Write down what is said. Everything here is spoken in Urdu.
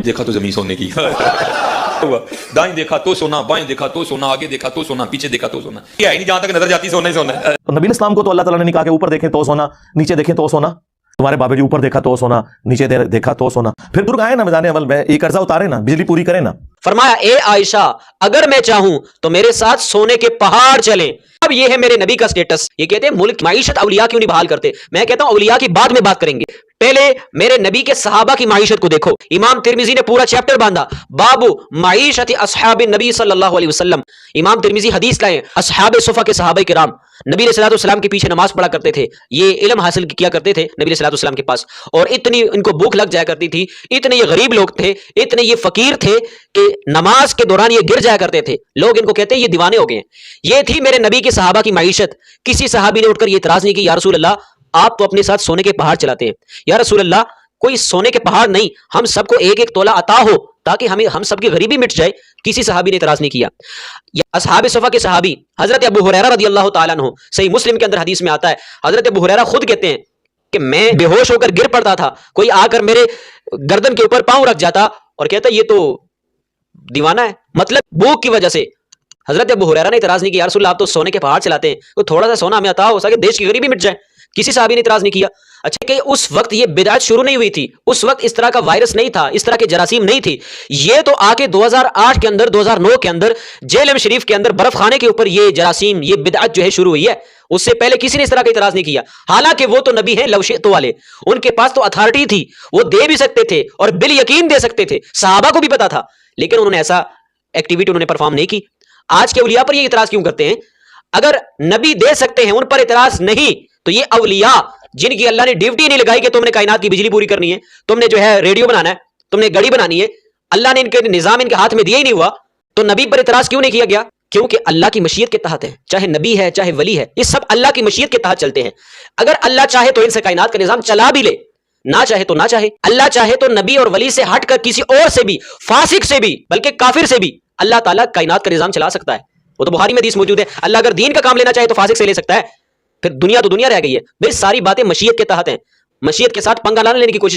دیکھا تو زمین سونے کی دائیں دیکھا تو سونا، بائیں دیکھا تو سونا، آگے دیکھا تو سونا، پیچھے دیکھا تو سونا، یہ ہے نہیں جہاں تک نظر جاتی سونا ہی سونا ہے۔ تو نبی اسلام کو تو اللہ تعالیٰ نے نہیں کہا کہ اوپر دیکھیں تو سونا، نیچے دیکھیں تو سونا۔ تمہارے بابا جی اوپر دیکھا تو سونا، نیچے دیکھا تو سونا۔ پھر بزرگ آئے نا میدان عمل میں، یہ قرضہ اتارے نا، بجلی پوری کرے نا۔ فرمایا اے عائشہ اگر میں چاہوں تو میرے ساتھ سونے کے پہاڑ چلیں۔ اب یہ ہے میرے نبی کا سٹیٹس۔ یہ کہتے ہیں ملک معیشت اولیاء کیوں نہیں بحال کرتے؟ میں کہتا ہوں اولیاء کی بعد میں بات کریں گے، پہلے میرے نبی کے صحابہ کی معیشت کو دیکھو۔ امام ترمذی نے پورا چیپٹر باندھا، باب معیشت اصحاب النبی صلی اللہ علیہ وسلم۔ امام ترمذی حدیث لائے، اصحاب صفہ کے صحابہ کرام نبی علیہ الصلوۃ والسلام کے پیچھے نماز پڑھا کرتے تھے، یہ علم حاصل کیا کرتے تھے نبی علیہ الصلوۃ والسلام کے پاس، اور اتنی ان کو بھوک لگ جایا کرتی تھی، اتنے یہ غریب لوگ تھے، اتنے یہ فقیر تھے کہ نماز کے دوران یہ گر جایا کرتے تھے۔ لوگ ان کو کہتے ہیں یہ دیوانے ہو گئے ہیں۔ یہ تھی میرے نبی کے صحابہ کی معیشت۔ کسی صحابی نے اٹھ کر یہ اعتراض نہیں کی، یا رسول اللہ آپ تو اپنے ساتھ سونے کے پہاڑ چلاتے ہیں۔ یا رسول اللہ کوئی سونے کے پہاڑ نہیں، ہم سب کو ایک ایک تولہ عطا ہو تاکہ ہم سب کی غریبی مٹ جائے۔ کسی صحابی نے اعتراض نہیں کیا۔ اصحاب صفہ کے صحابی حضرت ابو ہریرہ رضی اللہ تعالیٰ عنہ، صحیح مسلم کے اندر حدیث میں آتا ہے، حضرت ابو ہریرہ خود کہتے ہیں کہ میں بے ہوش ہو کر گر پڑتا تھا، کوئی آ کر میرے گردن کے اوپر پاؤں رکھ جاتا اور کہتا یہ تو دیوانہ ہے، مطلب بھوک کی وجہ سے۔ حضرت ابو ہریرہ نے اعتراض نہیں کیا، یا رسول اللہ آپ تو سونے کے پہاڑ چلاتے ہیں، تو تھوڑا سا سونا ہمیں عطا ہو سکے، دیش کی غریبی مٹ جائے۔ کسی صحابی نے اعتراض نہیں کیا۔ اچھا کہ اس وقت یہ بدعت شروع نہیں ہوئی تھی، اس وقت اس طرح کا وائرس نہیں تھا، اس طرح کے جراثیم نہیں تھی، یہ تو آ کے 2008 کے اندر 2009 کے اندر جیلم شریف کے اندر برف خانے کے اوپر یہ جراثیم، یہ بدعت جو ہے شروع ہوئی ہے۔ اس سے پہلے کسی نے اس طرح کا اعتراض نہیں کیا، حالانکہ وہ تو نبی ہیں لو شئت والے، ان کے پاس تو اتھارٹی تھی، وہ دے بھی سکتے تھے اور بال یقین دے سکتے تھے، صحابہ کو بھی پتا تھا، لیکن انہوں نے ایسا ایکٹیویٹی انہوں نے پرفارم نہیں کی۔ آج کے اولیاء پر یہ اعتراض کیوں کرتے ہیں؟ اگر نبی دے سکتے ہیں ان پر اعتراض نہیں، تو یہ اولیاء جن کی اللہ نے ڈیوٹی نہیں لگائی کہ تم نے کائنات کی بجلی پوری کرنی ہے، تم نے جو ہے ریڈیو بنانا ہے، تم نے گڑی بنانی ہے، اللہ نے ان کے نظام ان کے ہاتھ میں دیا ہی نہیں ہوا، تو نبی پر اعتراض کیوں نہیں کیا گیا؟ کیونکہ اللہ کی مشیت کے تحت ہے، چاہے نبی ہے چاہے ولی ہے، یہ سب اللہ کی مشیت کے تحت چلتے ہیں۔ اگر اللہ چاہے تو ان سے کائنات کا نظام چلا بھی لے، نہ چاہے تو نہ چاہے۔ اللہ چاہے تو نبی اور ولی سے ہٹ کر کسی اور سے بھی، فاسق سے بھی، بلکہ کافر سے بھی اللہ تعالیٰ کائنات کا نظام چلا سکتا ہے۔ وہ تو بخاری میں حدیث موجود ہے، اللہ اگر دین کا کام لینا چاہے تو فاسق سے لے سکتا ہے، پھر دنیا تو دنیا رہ گئی ہے۔ بھئی ساری باتیں مشیت کے تحت ہیں، مشیت کے ساتھ پنگا نہ لینے کی کوشش